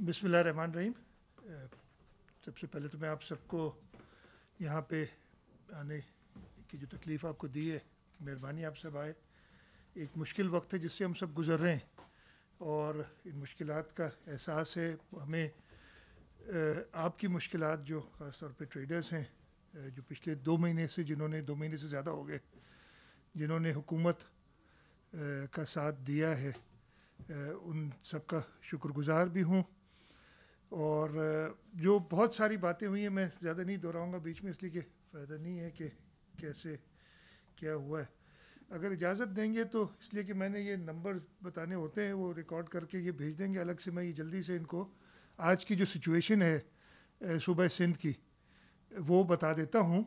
بسم اللہ الرحمن الرحیم. سب سے پہلے تو میں آپ سب کو یہاں پہ آنے کی جو تکلیف آپ کو دی ہے، مہربانی آپ سب آئے. ایک مشکل وقت ہے جس سے ہم سب گزر رہے ہیں، اور ان مشکلات کا احساس ہے ہمیں. آپ کی مشکلات جو خاص طور پہ ٹریڈرز ہیں، جو پچھلے 2 مہینے سے، جنہوں نے 2 مہینے سے زیادہ ہو گئے، جنہوں نے حکومت کا ساتھ دیا ہے، ان سب کا شکر گزار بھی ہوں. اور جو بہت ساری باتیں ہوئی ہیں، میں زیادہ نہیں دہراؤں گا بیچ میں، اس لیے کہ فائدہ نہیں ہے کہ کیسے کیا ہوا ہے. اگر اجازت دیں گے تو، اس لیے کہ میں نے یہ نمبرز بتانے ہوتے ہیں، وہ ریکارڈ کر کے یہ بھیج دیں گے الگ سے. میں یہ جلدی سے ان کو آج کی جو سچویشن ہے صوبہ سندھ کی، وہ بتا دیتا ہوں.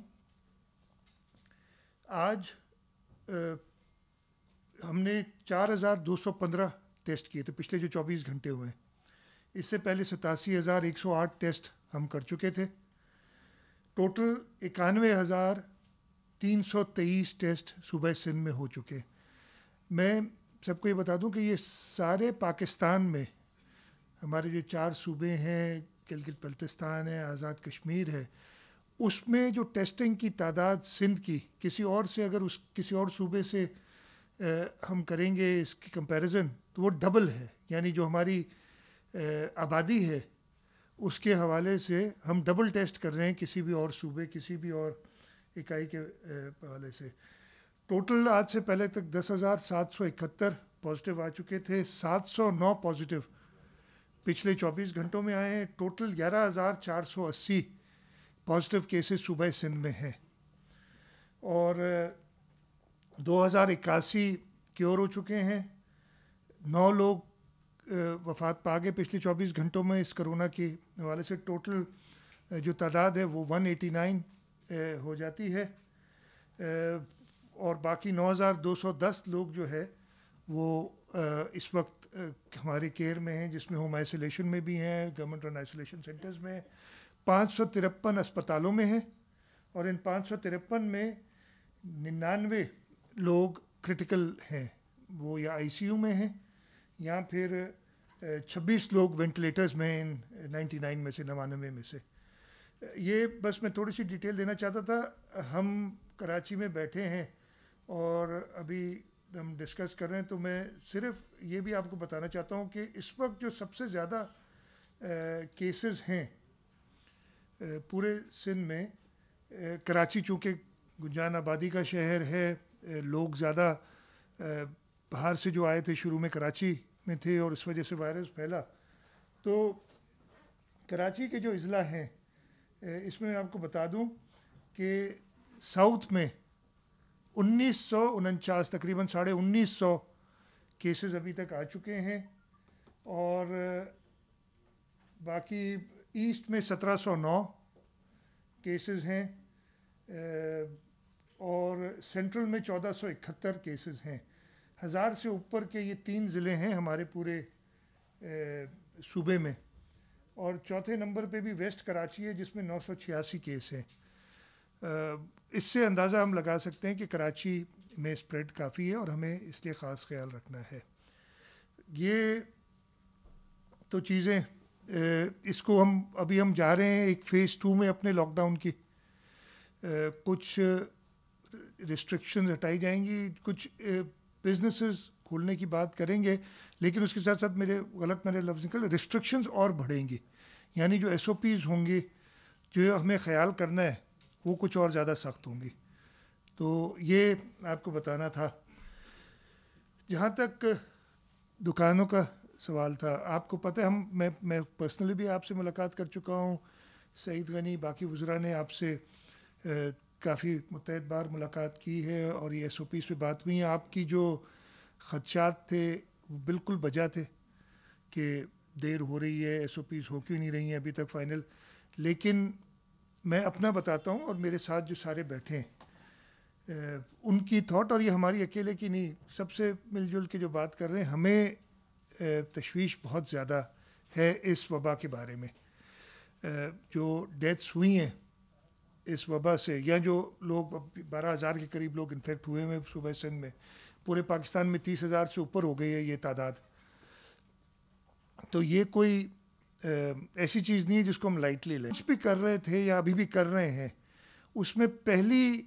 آج ہم نے 4215 ٹیسٹ کیے تھے پچھلے جو 24 گھنٹے ہوئے ہیں. اس سے پہلے 87,108 ٹیسٹ ہم کر چکے تھے. ٹوٹل 91,323 ٹیسٹ صوبہ سندھ میں ہو چکے. میں سب کو یہ بتا دوں کہ یہ سارے پاکستان میں ہمارے جو 4 صوبے ہیں، گلگت بلتستان ہے، آزاد کشمیر ہے، اس میں جو ٹیسٹنگ کی تعداد سندھ کی کسی اور سے، اگر کسی اور صوبے سے ہم کریں گے اس کی کمپیریزن، تو وہ ڈبل ہے. یعنی جو ہماری آبادی ہے اس کے حوالے سے ہم ڈبل ٹیسٹ کر رہے ہیں کسی بھی اور صوبے، کسی بھی اور اکائی کے حوالے سے. ٹوٹل آج سے پہلے تک 10,771 پازیٹیو آ چکے تھے. 709 پازیٹیو پچھلے 24 گھنٹوں میں آئے ہیں. ٹوٹل 11,480 پازیٹیو کیسز صوبہ سندھ میں ہیں، اور 2,081 کیور ہو چکے ہیں. 9 لوگ وفات پا گئے پچھلے 24 گھنٹوں میں اس کرونا کے حوالے سے. ٹوٹل جو تعداد ہے وہ 189 ہو جاتی ہے. اور باقی 9,210 لوگ جو ہے وہ اس وقت ہمارے کیئر میں ہیں، جس میں ہوم آئسولیشن میں بھی ہیں، گورنمنٹ رن آئسولیشن سینٹرز میں. 553 اسپتالوں میں ہیں، اور ان 553 میں 99 لوگ کرٹیکل ہیں، وہ یا آئی سی یو میں ہیں، یا پھر 26 لوگ وینٹیلیٹرز میں ہیں 99 میں سے، 99 میں سے. یہ بس میں تھوڑی سی ڈیٹیل دینا چاہتا تھا. ہم کراچی میں بیٹھے ہیں اور ابھی ہم ڈسکس کر رہے ہیں، تو میں صرف یہ بھی آپ کو بتانا چاہتا ہوں کہ اس وقت جو سب سے زیادہ کیسز ہیں پورے سندھ میں، کراچی چونکہ گنجان آبادی کا شہر ہے، لوگ زیادہ باہر سے جو آئے تھے شروع میں کراچی میں تھے، اور اس وجہ سے وائرس پھیلا. تو کراچی کے جو اضلاع ہیں، اس میں آپ کو بتا دوں کہ ساؤتھ میں 1949 تقریباً 1950 کیسز ابھی تک آ چکے ہیں، اور باقی ایسٹ میں 1709 کیسز ہیں، اور سینٹرل میں 1471 کیسز ہیں. 1000 سے اوپر کے یہ 3 ضلع ہیں ہمارے پورے صوبے میں. اور چوتھے نمبر پہ بھی ویسٹ کراچی ہے، جس میں 986 کیس ہیں. اس سے اندازہ ہم لگا سکتے ہیں کہ کراچی میں اسپریڈ کافی ہے، اور ہمیں اس لیے خاص خیال رکھنا ہے. یہ تو چیزیں، اس کو ہم جا رہے ہیں ایک فیز 2 میں اپنے لاک ڈاؤن کی. کچھ ریسٹرکشنز ہٹائی جائیں گی، کچھ بزنسز کھولنے کی بات کریں گے، لیکن اس کے ساتھ ساتھ میرے لفظ نکل، ریسٹرکشنز اور بڑھیں گی. یعنی جو ایس او پیز ہوں گی، جو ہمیں خیال کرنا ہے، وہ کچھ اور زیادہ سخت ہوں گی. تو یہ آپ کو بتانا تھا. جہاں تک دکانوں کا سوال تھا، آپ کو پتہ ہے میں پرسنلی بھی آپ سے ملاقات کر چکا ہوں. سعید غنی، باقی وزراء نے آپ سے کافی متعدد بار ملاقات کی ہے، اور یہ ایس او پیز پہ بات ہوئی ہیں. آپ کی جو خدشات تھے وہ بالکل بجا تھے کہ دیر ہو رہی ہے، ایس او پیز ہو کیوں نہیں رہی ہیں ابھی تک فائنل. لیکن میں اپنا بتاتا ہوں، اور میرے ساتھ جو سارے بیٹھے ہیں ان کی تھاٹ، اور یہ ہماری اکیلے کی نہیں، سب سے مل جل کے جو بات کر رہے ہیں. ہمیں تشویش بہت زیادہ ہے اس وبا کے بارے میں. جو ڈیتھس ہوئی ہیں اس وبا سے، یا جو لوگ 12,000 کے قریب لوگ انفیکٹ ہوئے ہیں صوبہ سندھ میں، پورے پاکستان میں 30,000 سے اوپر ہو گئی ہے یہ تعداد. تو یہ کوئی ایسی چیز نہیں ہے جس کو ہم لائٹلی لیں. کچھ بھی کر رہے تھے یا ابھی بھی کر رہے ہیں, اس میں پہلی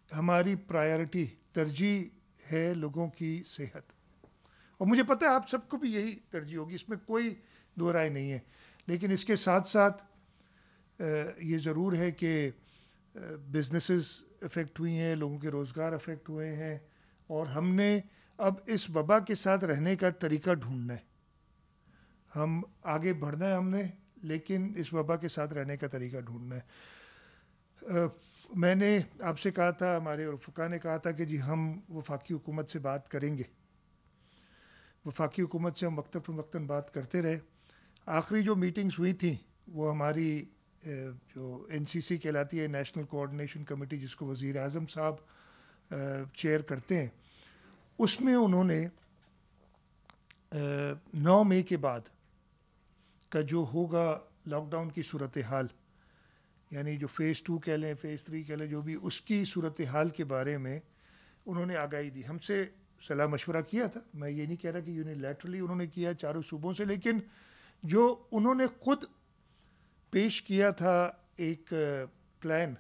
ہماری پرائیورٹی ترجیح ہے لوگوں کی صحت, اور مجھے پتہ ہے آپ سب کو بھی یہی ترجیح ہوگی, اس میں کوئی دو رائے نہیں ہے. لیکن اس کے ساتھ ساتھ یہ ضرور ہے کہ بزنسز افیکٹ ہوئی ہیں, لوگوں کے روزگار افیکٹ ہوئے ہیں, اور ہم نے اب اس وبا کے ساتھ رہنے کا طریقہ ڈھونڈنا ہے. ہم آگے بڑھنا ہے ہم نے, لیکن اس وبا کے ساتھ رہنے کا طریقہ ڈھونڈنا ہے. میں نے آپ سے کہا تھا, ہمارے رفقا نے کہا تھا کہ جی ہم وفاقی حکومت سے بات کریں گے. وفاقی حکومت سے ہم وقتاً بات کرتے رہے. آخری جو میٹنگز ہوئی تھیں وہ ہماری جو NCC کہلاتی ہے, نیشنل کوآرڈینیشن کمیٹی, جس کو وزیر اعظم صاحب چیئر کرتے ہیں, اس میں انہوں نے 9 مئی کے بعد کا جو ہوگا لاک ڈاؤن کی صورتحال, یعنی جو فیز 2 کہہ لیں, فیز 3 کہہ لیں, جو بھی اس کی صورتحال کے بارے میں انہوں نے آگاہی دی. ہم سے صلاح مشورہ کیا تھا, میں یہ نہیں کہہ رہا کہ یونیلیٹرلی انہوں نے کیا چاروں صوبوں سے, لیکن جو انہوں نے خود پیش کیا تھا ایک پلان,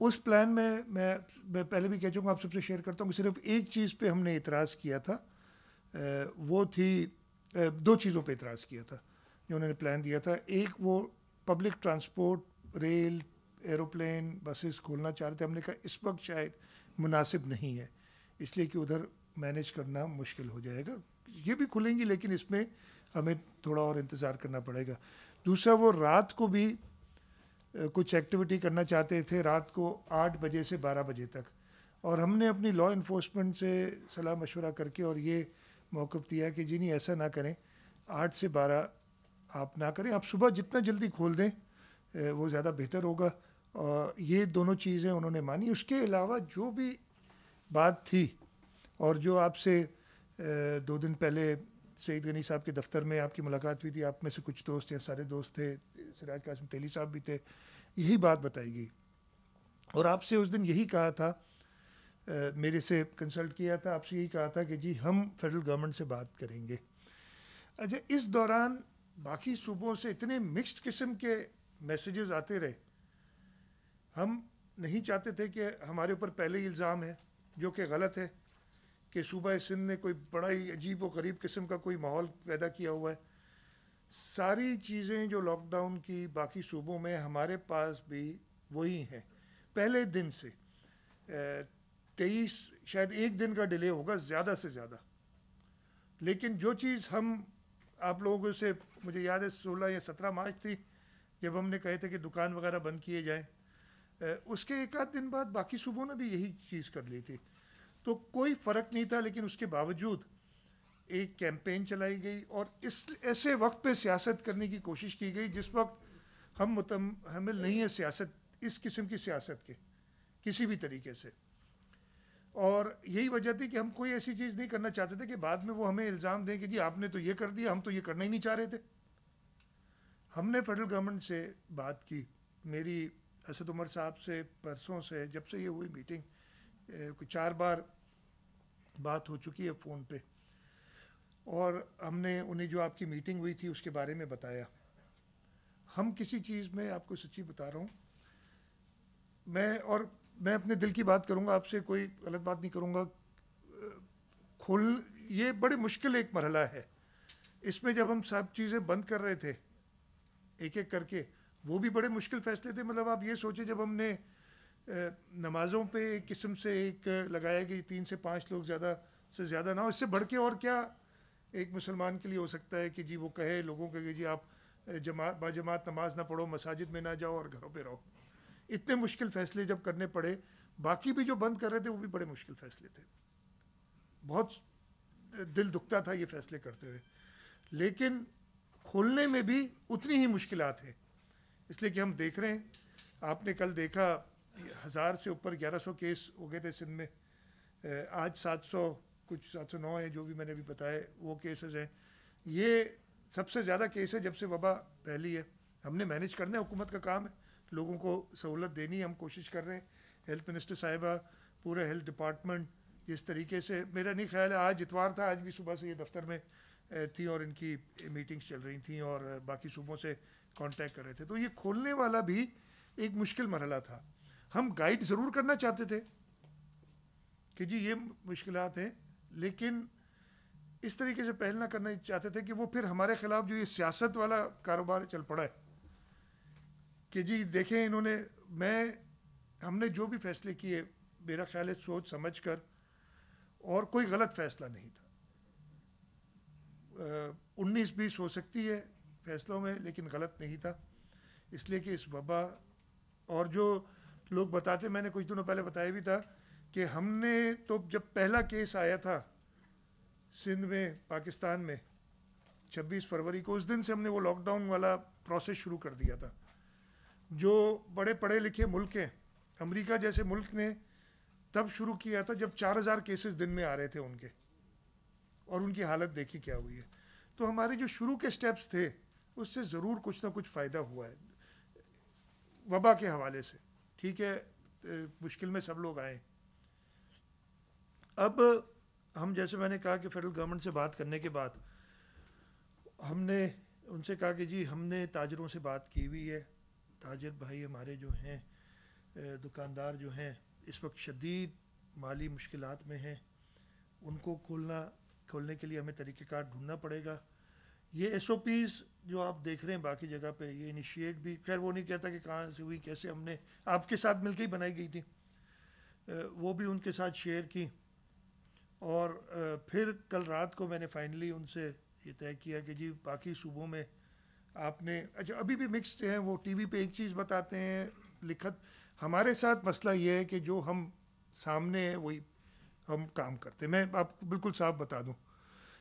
اس پلان میں پہلے بھی کہہ چکا ہوں, آپ سب سے شیئر کرتا ہوں کہ صرف ایک چیز پہ ہم نے اعتراض کیا تھا, وہ تھی 2 چیزوں پہ اعتراض کیا تھا جو انہوں نے پلان دیا تھا. ایک وہ public transport, rail, aeroplane, buses کھولنا چاہ رہے تھے. ہم نے کہا اس وقت شاید مناسب نہیں ہے, اس لیے کہ ادھر مینیج کرنا مشکل ہو جائے گا. یہ بھی کھلیں گی لیکن اس میں ہمیں تھوڑا اور انتظار کرنا پڑے گا. دوسرا, وہ رات کو بھی کچھ ایکٹیویٹی کرنا چاہتے تھے, رات کو 8 بجے سے 12 بجے تک, اور ہم نے اپنی لا انفورسمنٹ سے صلاح مشورہ کر کے اور یہ موقف دیا کہ جی نہیں ایسا نہ کریں, 8 سے 12 آپ نہ کریں, آپ صبح جتنا جلدی کھول دیں وہ زیادہ بہتر ہوگا. اور یہ دونوں چیزیں انہوں نے مانی. اس کے علاوہ جو بھی بات تھی, اور جو آپ سے 2 دن پہلے سعید غنی صاحب کے دفتر میں آپ کی ملاقات ہوئی تھی, آپ میں سے کچھ دوست یا سارے دوست تھے, سراج قاسم تیلی صاحب بھی تھے, یہی بات بتائی گئی. اور آپ سے اس دن یہی کہا تھا, میرے سے کنسلٹ کیا تھا, آپ سے یہی کہا تھا کہ جی ہم فیڈرل گورنمنٹ سے بات کریں گے. اچھا, اس دوران باقی صوبوں سے اتنے مکسڈ قسم کے میسیجز آتے رہے. ہم نہیں چاہتے تھے کہ ہمارے اوپر پہلے ہی الزام ہے, جو کہ غلط ہے, کہ صوبہ سندھ نے کوئی بڑا ہی عجیب و غریب قسم کا کوئی ماحول پیدا کیا ہوا ہے. ساری چیزیں جو لاک ڈاؤن کی باقی صوبوں میں, ہمارے پاس بھی وہی ہیں پہلے دن سے. 23 شاید 1 دن کا ڈیلے ہوگا زیادہ سے زیادہ, لیکن جو چیز ہم آپ لوگوں سے, مجھے یاد ہے 16 یا 17 مارچ تھی جب ہم نے کہے تھے کہ دکان وغیرہ بند کیے جائیں, اس کے 1 آدھ دن بعد باقی صوبوں نے بھی یہی چیز کر لی تھی. تو کوئی فرق نہیں تھا, لیکن اس کے باوجود ایک کیمپین چلائی گئی, اور اس ایسے وقت پہ سیاست کرنے کی کوشش کی گئی جس وقت ہم متحمل نہیں ہیں سیاست, اس قسم کی سیاست کے کسی بھی طریقے سے. اور یہی وجہ تھی کہ ہم کوئی ایسی چیز نہیں کرنا چاہتے تھے کہ بعد میں وہ ہمیں الزام دیں کہ جی آپ نے تو یہ کر دیا, ہم تو یہ کرنا ہی نہیں چاہ رہے تھے. ہم نے فیڈرل گورنمنٹ سے بات کی, میری اسد عمر صاحب سے پرسوں سے, جب سے یہ ہوئی میٹنگ, کوئی 4 بار بات ہو چکی ہے فون پہ, اور ہم نے انہیں جو آپ کی میٹنگ ہوئی تھی اس کے بارے میں بتایا. ہم کسی چیز میں, آپ کو سچی بتا رہا ہوں, میں اپنے دل کی بات کروں گا, آپ سے کوئی غلط بات نہیں کروں گا. یہ بڑے مشکل ایک مرحلہ ہے. اس میں جب ہم سب چیزیں بند کر رہے تھے ایک ایک کر کے, وہ بھی بڑے مشکل فیصلے تھے. مطلب آپ یہ سوچیں, جب ہم نے نمازوں پہ ایک قسم سے ایک لگایا کہ 3 سے 5 لوگ زیادہ سے زیادہ نہ ہو, اس سے بڑھ کے اور کیا ایک مسلمان کے لیے ہو سکتا ہے کہ جی وہ کہے لوگوں کو کہ جی آپ باجماعت نماز نہ پڑھو, مساجد میں نہ جاؤ اور گھروں پہ رہو. اتنے مشکل فیصلے جب کرنے پڑے, باقی بھی جو بند کر رہے تھے وہ بھی بڑے مشکل فیصلے تھے, بہت دل دکھتا تھا یہ فیصلے کرتے ہوئے, لیکن کھولنے میں بھی اتنی ہی مشکلات ہیں. اس لیے کہ ہم دیکھ رہے ہیں, آپ نے کل دیکھا 1000 سے اوپر 1100 کیس ہو گئے تھے سندھ میں, آج 700 کچھ 709 ہیں جو بھی میں نے بھی بتائے وہ کیسز ہیں. یہ سب سے زیادہ کیس ہے جب سے وبا پھیلی ہے. ہم نے مینیج کرنا ہے, حکومت کا کام ہے لوگوں کو سہولت دینی ہے, ہم کوشش کر رہے ہیں. ہیلتھ منسٹر صاحبہ, پورا ہیلتھ ڈپارٹمنٹ جس طریقے سے, میرا نہیں خیال ہے, آج اتوار تھا, آج بھی صبح سے یہ دفتر میں تھیں اور ان کی میٹنگز چل رہی تھیں اور باقی صوبوں سے کانٹیکٹ کر رہے تھے. تو یہ کھولنے والا بھی ایک مشکل مرحلہ تھا. ہم گائیڈ ضرور کرنا چاہتے تھے کہ جی یہ مشکلات ہیں, لیکن اس طریقے سے پہل نہ کرنا چاہتے تھے کہ وہ پھر ہمارے خلاف جو یہ سیاست والا کاروبار چل پڑا ہے کہ جی دیکھیں انہوں نے, ہم نے جو بھی فیصلے کیے میرا خیال ہے سوچ سمجھ کر, اور کوئی غلط فیصلہ نہیں تھا. 19-20 ہو سکتی ہے فیصلوں میں, لیکن غلط نہیں تھا, اس لیے کہ اس وبا اور جو لوگ بتاتے, میں نے کچھ دنوں پہلے بتایا بھی تھا کہ ہم نے تو جب پہلا کیس آیا تھا سندھ میں پاکستان میں 26 فروری کو, اس دن سے ہم نے وہ لاک ڈاؤن والا پروسیس شروع کر دیا تھا. جو بڑے پڑھے لکھے ملک ہیں, امریکہ جیسے ملک نے تب شروع کیا تھا جب 4000 کیسز دن میں آ رہے تھے ان کے, اور ان کی حالت دیکھی کیا ہوئی ہے. تو ہمارے جو شروع کے سٹیپس تھے اس سے ضرور کچھ نہ کچھ فائدہ ہوا ہے وبا کے حوالے سے. ٹھیک ہے, مشکل میں سب لوگ آئے. اب ہم جیسے میں نے کہا کہ فیڈرل گورنمنٹ سے بات کرنے کے بعد ہم نے ان سے کہا کہ جی ہم نے تاجروں سے بات کی ہوئی ہے. تاجر بھائی ہمارے جو ہیں, دکاندار جو ہیں, اس وقت شدید مالی مشکلات میں ہیں. ان کو کھولنے کے لیے ہمیں طریقہ کار ڈھونڈنا پڑے گا. یہ SOPs جو آپ دیکھ رہے ہیں باقی جگہ پہ, یہ انیشیٹ بھی, خیر وہ نہیں کہتا کہ کہاں سے ہوئی, کیسے, ہم نے آپ کے ساتھ مل کے ہی بنائی گئی تھی, وہ بھی ان کے ساتھ شیئر کی. اور پھر کل رات کو میں نے فائنلی ان سے یہ طے کیا کہ جی باقی صوبوں میں آپ نے, اچھا ابھی بھی مکسڈ ہیں, وہ ٹی وی پہ ایک چیز بتاتے ہیں لکھت. ہمارے ساتھ مسئلہ یہ ہے کہ جو ہم سامنے ہے وہی ہم کام کرتے. میں آپ کو بالکل صاف بتا دوں,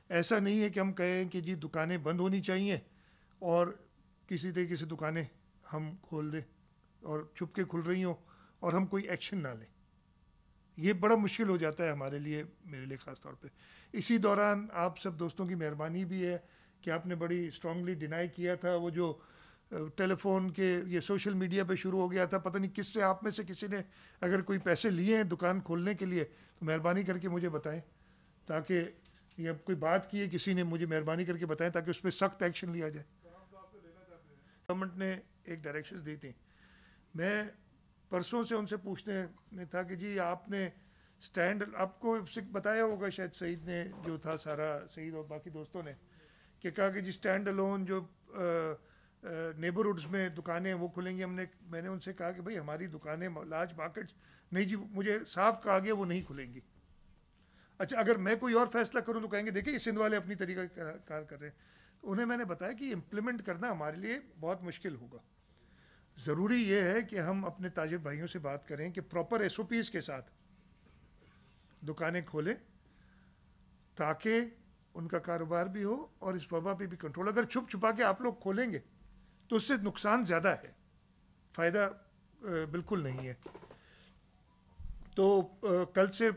ایسا نہیں ہے کہ ہم کہیں کہ جی دکانیں بند ہونی چاہیے اور کسی طریقے سے دکانیں ہم کھول دیں اور چھپ کے کھل رہی ہوں اور ہم کوئی ایکشن نہ لیں. یہ بڑا مشکل ہو جاتا ہے ہمارے لیے, میرے لیے خاص طور پہ. اسی دوران آپ سب دوستوں کی مہربانی بھی ہے کہ آپ نے بڑی اسٹرانگلی ڈینائی کیا تھا وہ جو ٹیلی فون کے یہ سوشل میڈیا پہ شروع ہو گیا تھا. پتہ نہیں کس سے, آپ میں سے کسی نے اگر کوئی پیسے لیے ہیں دکان کھولنے کے لیے تو مہربانی کر کے مجھے بتائیں, تاکہ یہ کوئی بات کی ہے کسی نے, مجھے مہربانی کر کے بتائیں تاکہ اس پہ سخت ایکشن لیا جائے. گورنمنٹ نے ایک ڈائریکشنز دی تھیں, میں پرسوں سے ان سے پوچھنے میں تھا کہ جی آپ نے سٹینڈ, آپ کو بتایا ہوگا شاید سعید نے جو تھا, سارا سعید اور باقی دوستوں نے, کہ کہا کہ جی سٹینڈ الون جو نیبرہڈز میں دکانیں وہ کھلیں گی. میں نے ان سے کہا کہ بھائی ہماری دکانیں لارج مارکیٹس نہیں جی, مجھے صاف کہا گیا وہ نہیں کھلیں گی. اچھا اگر میں کوئی اور فیصلہ کروں تو کہیں گے دیکھیں یہ سندھ والے اپنی طریقہ کار کر رہے ہیں. انہیں میں نے بتایا کہ امپلیمنٹ کرنا ہمارے لیے بہت مشکل ہوگا. ضروری یہ ہے کہ ہم اپنے تاجر بھائیوں سے بات کریں کہ پراپر SOPs کے ساتھ دکانیں کھولیں تاکہ ان کا کاروبار بھی ہو اور اس وبا پہ بھی کنٹرول. اگر چھپ چھپا کے آپ لوگ کھولیں گے تو اس سے نقصان زیادہ ہے, فائدہ بالکل نہیں ہے. تو کل سے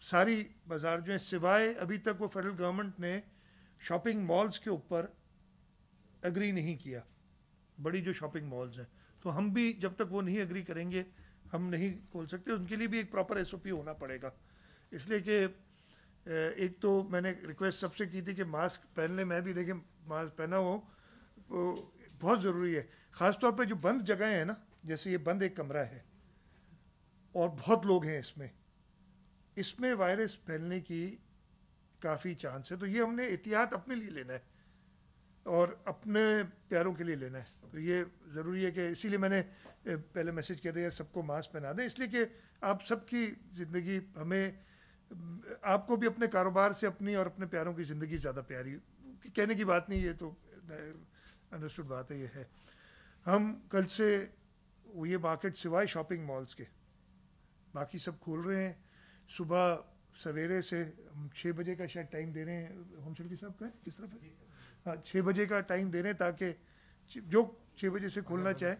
ساری بازار جو ہیں, سوائے ابھی تک وہ فیڈرل گورنمنٹ نے شاپنگ مالز کے اوپر ایگری نہیں کیا, بڑی جو شاپنگ مالز ہیں, تو ہم بھی جب تک وہ نہیں ایگری کریں گے ہم نہیں کھول سکتے. ان کے لیے بھی ایک پراپر SOP ہونا پڑے گا. اس لیے کہ ایک تو میں نے ریکویسٹ سب سے کی تھی کہ ماسک پہن لیں, میں بھی دیکھیں ماسک پہنا ہوں, بہت ضروری ہے. خاص طور پہ جو بند جگہیں ہیں نا, جیسے یہ بند ایک کمرہ ہے اور بہت لوگ ہیں اس میں وائرس پھیلنے کی کافی چانس ہے. تو یہ ہم نے احتیاط اپنے لیے لینا ہے اور اپنے پیاروں کے لیے لینا ہے. تو یہ ضروری ہے کہ اسی لیے میں نے پہلے میسج کیا تھا یار سب کو ماسک پہنا دیں, اس لیے کہ آپ سب کی زندگی, ہمیں آپ کو بھی اپنے کاروبار سے اپنی اور اپنے پیاروں کی زندگی زیادہ پیاری, کہنے کی بات نہیں, یہ تو انڈرسٹوڈ بات ہے. یہ ہے ہم کل سے یہ مارکیٹ سوائے شاپنگ مالز کے باقی سب کھول رہے ہیں. صبح سویرے سے ہم 6 بجے کا شاید ٹائم دے رہے ہیں, ہوم سیکرٹری صاحب کا ہے کس طرف ہے, ہاں 6 بجے کا ٹائم دے رہے ہیں تاکہ جو 6 بجے سے کھولنا چاہے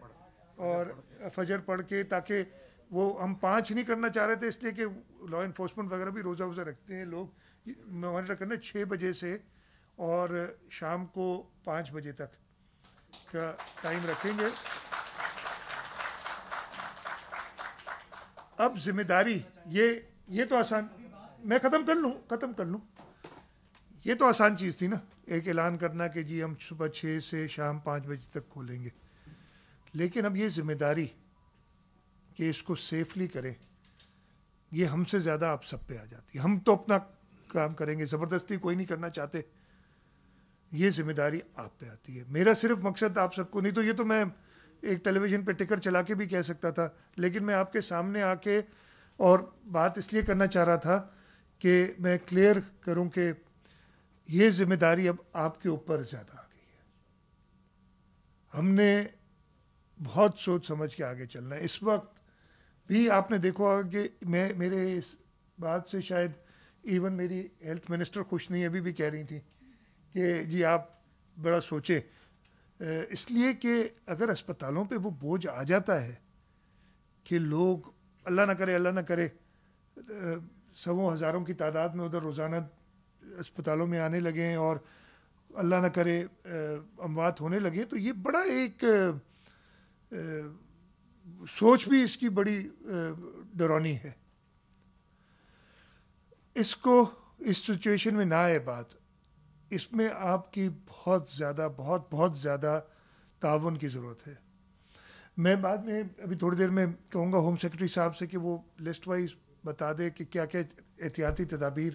اور فجر پڑھ کے, تاکہ وہ ہم 5 نہیں کرنا چاہ رہے تھے اس لیے کہ لا انفورسمنٹ وغیرہ بھی روزہ رکھتے ہیں لوگ, مانیٹر کرنا 6 بجے سے اور شام کو 5 بجے تک کا ٹائم رکھیں گے. اب ذمہ داری یہ تو آسان, میں ختم کر لوں, یہ تو آسان چیز تھی نا، ایک اعلان کرنا کہ جی ہم صبح 6 سے شام 5 بجے تک کھولیں گے، لیکن اب یہ ذمہ داری کہ اس کو سیفلی کریں، یہ ہم سے زیادہ آپ سب پہ آ جاتی ہے. ہم تو اپنا کام کریں گے، زبردستی کوئی نہیں کرنا چاہتے، یہ ذمہ داری آپ پہ آتی ہے. میرا صرف مقصد آپ سب کو، نہیں تو یہ تو میں ایک ٹیلی ویژن پہ ٹکر چلا کے بھی کہہ سکتا تھا، لیکن میں آپ کے سامنے آ کے اور بات اس لیے کرنا چاہ رہا تھا کہ میں کلیئر کروں کہ یہ ذمہ داری اب آپ کے اوپر زیادہ آ گئی ہے. ہم نے بہت سوچ سمجھ کے آگے چلنا ہے. اس وقت بھی آپ نے دیکھا ہوگا کہ میرے اس بات سے شاید ایون میری ہیلتھ منسٹر خوش نہیں ابھی بھی کہہ رہی تھی کہ جی آپ بڑا سوچیں، اس لیے کہ اگر اسپتالوں پہ وہ بوجھ آ جاتا ہے کہ لوگ اللہ نہ کرے سووں ہزاروں کی تعداد میں ادھر روزانہ اسپتالوں میں آنے لگیں اور اللہ نہ کرے اموات ہونے لگیں، تو یہ بڑا ایک سوچ بھی اس کی بڑی ڈرونی ہے. اس کو اس سچویشن میں نہ آئے بات، اس میں آپ کی بہت زیادہ تعاون کی ضرورت ہے. میں بعد میں ابھی تھوڑی دیر میں کہوں گا ہوم سیکرٹری صاحب سے کہ وہ لسٹ وائز بتا دے کہ کیا کیا احتیاطی تدابیر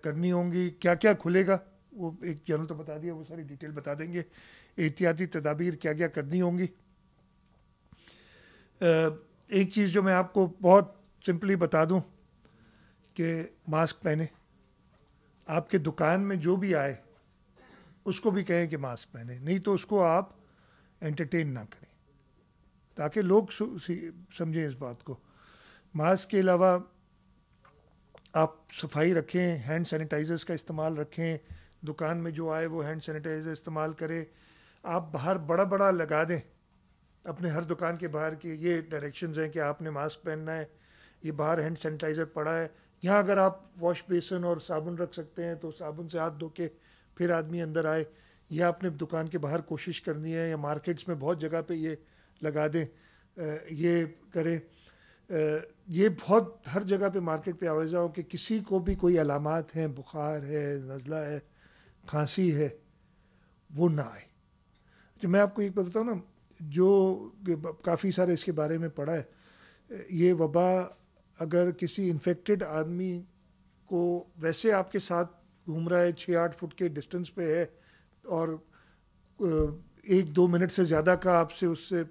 کرنی ہوں گی، کیا کیا کھلے گا. وہ ایک جنرل تو بتا دیا، وہ ساری ڈیٹیل بتا دیں گے احتیاطی تدابیر کیا کیا کرنی ہوں گی. ایک چیز جو میں آپ کو بہت سمپلی بتا دوں کہ ماسک پہنیں. آپ کے دکان میں جو بھی آئے اس کو بھی کہیں کہ ماسک پہنیں، نہیں تو اس کو آپ انٹرٹین نہ کریں تاکہ لوگ سمجھیں اس بات کو. ماسک کے علاوہ آپ صفائی رکھیں، ہینڈ سینیٹائزرز کا استعمال رکھیں، دکان میں جو آئے وہ ہینڈ سینیٹائزر استعمال کریں. آپ باہر بڑا لگا دیں اپنے ہر دکان کے باہر کہ یہ ڈائریکشنز ہیں کہ آپ نے ماسک پہننا ہے، یہ باہر ہینڈ سینیٹائزر پڑا ہے. یہاں اگر آپ واش بیسن اور صابن رکھ سکتے ہیں تو صابن سے ہاتھ دھو کے پھر آدمی اندر آئے. یا اپنے دکان کے باہر کوشش کرنی ہے، یا مارکیٹس میں بہت جگہ پہ یہ لگا دیں، یہ کریں. یہ بہت ہر جگہ پہ مارکیٹ پہ آویزہ ہو کہ کسی کو بھی کوئی علامات ہیں، بخار ہے، نزلہ ہے، کھانسی ہے، وہ نہ آئے. جو میں آپ کو ایک بات بتاؤں نا، جو کافی سارے اس کے بارے میں پڑھا ہے، یہ وبا اگر کسی انفیکٹڈ آدمی کو ویسے آپ کے ساتھ گھوم رہا ہے، 6-8 فٹ کے ڈسٹنس پہ ہے اور 1-2 منٹ سے زیادہ کا آپ سے اس سے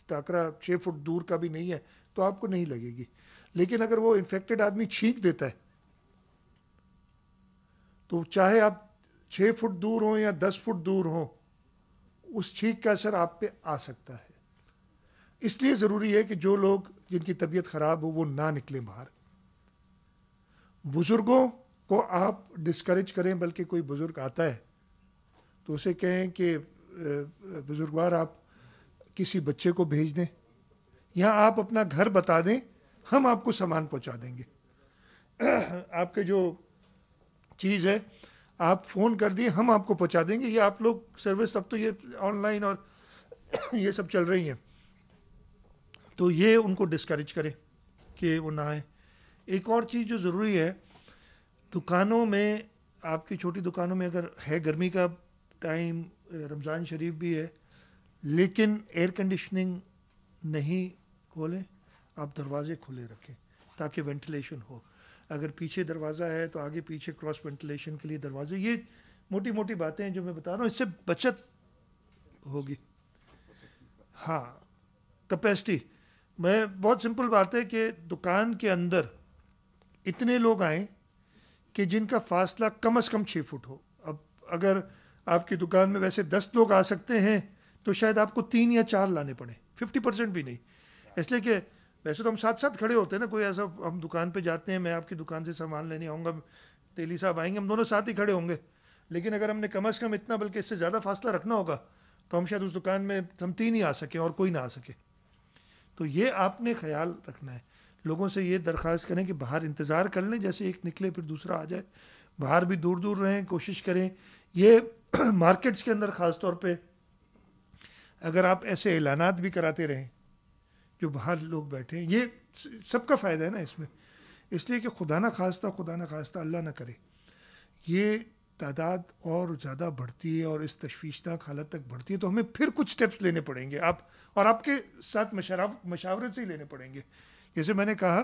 ٹاکرا 6 فٹ دور کا بھی نہیں ہے تو آپ کو نہیں لگے گی. لیکن اگر وہ انفیکٹڈ آدمی چھینک دیتا ہے تو چاہے آپ 6 فٹ دور ہوں یا 10 فٹ دور ہوں، اس چھینک کا اثر آپ پہ آ سکتا ہے. اس لیے ضروری ہے کہ جو لوگ جن کی طبیعت خراب ہو وہ نہ نکلیں باہر. بزرگوں کو آپ ڈسکریج کریں، بلکہ کوئی بزرگ آتا ہے تو اسے کہیں کہ بزرگوار آپ کسی بچے کو بھیج دیں یا آپ اپنا گھر بتا دیں، ہم آپ کو سامان پہنچا دیں گے. آپ کے جو چیز ہے آپ فون کر دیے، ہم آپ کو پہنچا دیں گے. یہ آپ لوگ سروس اب تو یہ آن لائن اور یہ سب چل رہی ہیں، تو یہ ان کو ڈسکریج کریں کہ وہ نہ آئیں. ایک اور چیز جو ضروری ہے، دکانوں میں، آپ کی چھوٹی دکانوں میں اگر ہے گرمی کا ٹائم، رمضان شریف بھی ہے، لیکن ایئر کنڈیشننگ نہیں کھولیں، آپ دروازے کھلے رکھیں تاکہ وینٹیلیشن ہو. اگر پیچھے دروازہ ہے تو آگے پیچھے کراس وینٹیلیشن کے لیے دروازے. یہ موٹی موٹی باتیں ہیں جو میں بتا رہا ہوں، اس سے بچت ہوگی. ہاں، کیپیسٹی میں بہت سمپل بات ہے کہ دکان کے اندر اتنے لوگ آئیں کہ جن کا فاصلہ کم از کم 6 فٹ ہو. اب اگر آپ کی دکان میں ویسے 10 لوگ آ سکتے ہیں تو شاید آپ کو 3 یا 4 لانے پڑیں، 50% بھی نہیں. اس لیے کہ ویسے تو ہم ساتھ ساتھ کھڑے ہوتے ہیں نا، کوئی ایسا ہم دکان پہ جاتے ہیں، میں آپ کی دکان سے سامان لینے آؤں گا، تیلی صاحب آئیں گے، ہم دونوں ساتھ ہی کھڑے ہوں گے. لیکن اگر ہم نے کم از کم اتنا بلکہ اس سے زیادہ فاصلہ رکھنا ہوگا تو ہم شاید اس دکان میں ہم 3 ہی آ سکیں اور کوئی نہ آ سکے. تو یہ آپ نے خیال رکھنا ہے. لوگوں سے یہ درخواست کریں کہ باہر انتظار کر لیں، جیسے ایک نکلے پھر دوسرا آ جائے. باہر بھی دور دور رہیں، کوشش کریں. یہ مارکیٹس کے اندر خاص طور پہ اگر آپ ایسے اعلانات بھی کراتے رہیں جو باہر لوگ بیٹھے ہیں، یہ سب کا فائدہ ہے نا اس میں. اس لیے کہ خدا نہ خواستہ اللہ نہ کرے یہ تعداد اور زیادہ بڑھتی ہے اور اس تشویشناک حالت تک بڑھتی ہے تو ہمیں پھر کچھ سٹیپس لینے پڑیں گے، آپ کے ساتھ مشاورت سے ہی لینے پڑیں گے. جیسے میں نے کہا،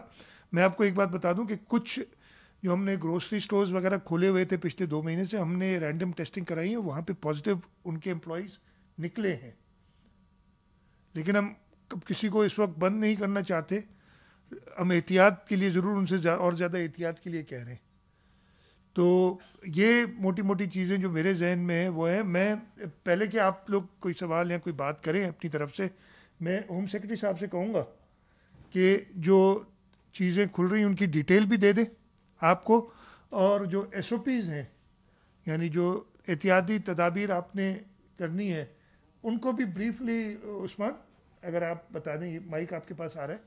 میں آپ کو ایک بات بتا دوں کہ کچھ جو ہم نے گروسری سٹورز وغیرہ کھولے ہوئے تھے پچھلے 2 مہینے سے، ہم نے رینڈم ٹیسٹنگ کرائی ہے، وہاں پہ پازیٹیو ان کے امپلائیز نکلے ہیں. لیکن ہم کسی کو اس وقت بند نہیں کرنا چاہتے، ہم احتیاط کے لیے ضرور ان سے اور زیادہ احتیاط کے لیے کہہ رہے ہیں. تو یہ موٹی موٹی چیزیں جو میرے ذہن میں ہیں وہ ہیں. میں پہلے کہ آپ لوگ کوئی سوال یا کوئی بات کریں اپنی طرف سے، میں ہوم سیکرٹری صاحب سے کہوں گا کہ جو چیزیں کھل رہی ہیں ان کی ڈیٹیل بھی دے دیں آپ کو، اور جو ایس او پیز ہیں یعنی جو احتیاطی تدابیر آپ نے کرنی ہے ان کو بھی بریفلی. عثمان اگر آپ بتا دیں، یہ مائک آپ کے پاس آ رہا ہے.